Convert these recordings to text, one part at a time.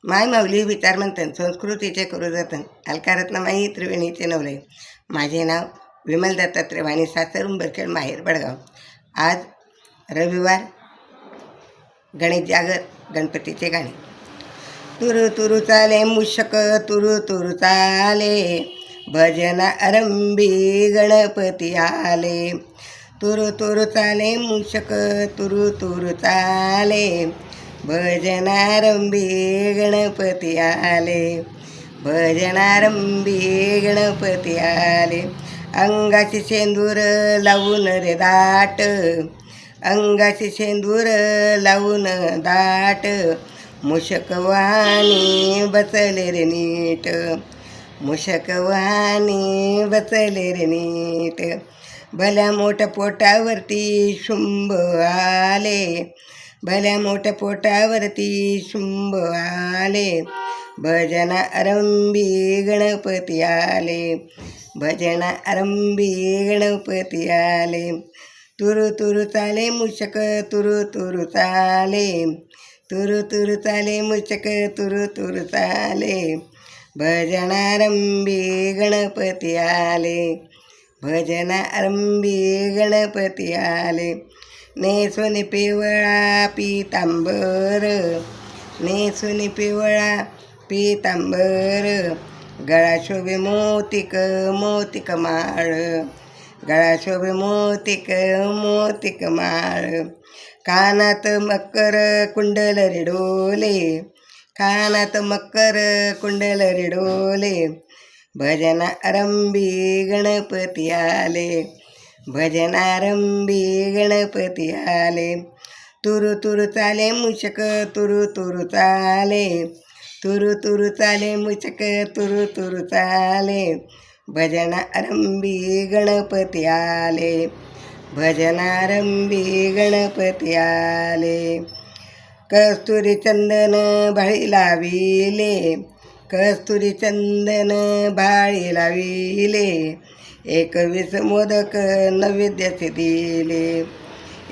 माय माऊली विचार म्हणतन संस्कृतीचे करू जतन अलकारत्नमाई त्रिवेणीचे नवले. माझे नाव विमल दत्तात्रय वाणी, सासर उंबरखेड, माहेर बडगाव. आज रविवार, गणेश जागर, गणपतीचे गाणे. तुरु तुरु चाले मुशक, तुरु तुरु चाले भजन आरंभी गणपती आले. तुरु तुरु चाले मुशक, तुरु तुरु चाले भजनारंभी गणपती आले. भजनारंभी गणपती आले. अंगाची शेंदूर लावून रे दाट, अंगाची शेंदूर लावून दाट, मुशक वाहनी बसले रे नीट, मुशक वाहनी बसले रे नीट. भल्या मोठ्या पोटावरती शुंभ आले, भल्या मोठ्या पोटावरती शुंभ आले. भजन आरंभी गणपती आले, भजन आरंभी गणपती आले. तुरु तुरु चाले मुशक, तुरु तुरु चाले, तुरु तुरु चाले मुशक, तुरु तुरु चाले भजन आरंभी गणपती आले. भजन आरंभी गणपती आले. नेसून पिवळा पितांबर, नेसून पिवळा पितांबर, गळा शोभे मोतिक मोतिक माळ, गळा शोभे मोतिक मोतिक माळ. कानात मकर कुंडल रे डोले, कानात मकर कुंडल रे डोले. भजन आरंभी गणपती आले, भजन आरंभी गणपती आले. तुरु तुरु चाले मुशक, तुरु तुरु चाले, तुरु तुरु चाले मुशक, तुरु तुरु चाले भजन आरंभी गणपती आले. भजन आरंभी गणपती आले. कस्तुरी चंदन भाळी लाविले, कस्तुरी चंदन भाळी लाविले. 21 मोदक नैवेद्याचे दिले,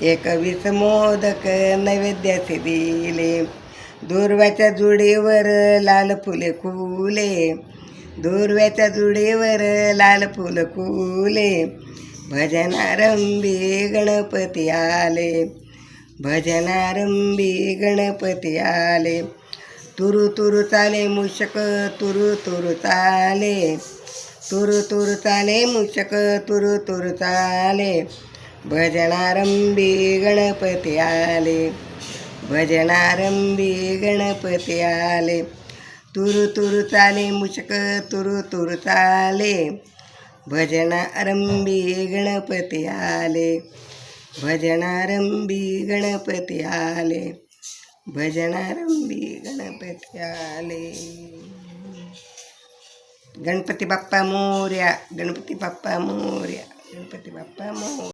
21 मोदक नैवेद्याचे दिले. दुर्व्याच्या जुडीवर लाल फुले खुले, दुर्व्याच्या जुडीवर लाल फुल खुले. भजन आरंभी गणपती आले, भजन आरंभी गणपती आले. तुरु तुरु चाले मुशक, तुरु तुरु चाले, तुरु तुरु चाले मुशक, तुरु तुरु चाले भजन आरंभी गणपती आले. भजन आरंभी गणपती आले. तुरु तुरु चाले मुशक, तुरु तुरु चाले भजन आरंभी गणपती आले. भजन आरंभी गणपती आले, भजन आरंभी गणपती आले. गणपती बाप्पा मोरया, गणपती बाप्पा मोरया, गणपती बाप्पा मोरया.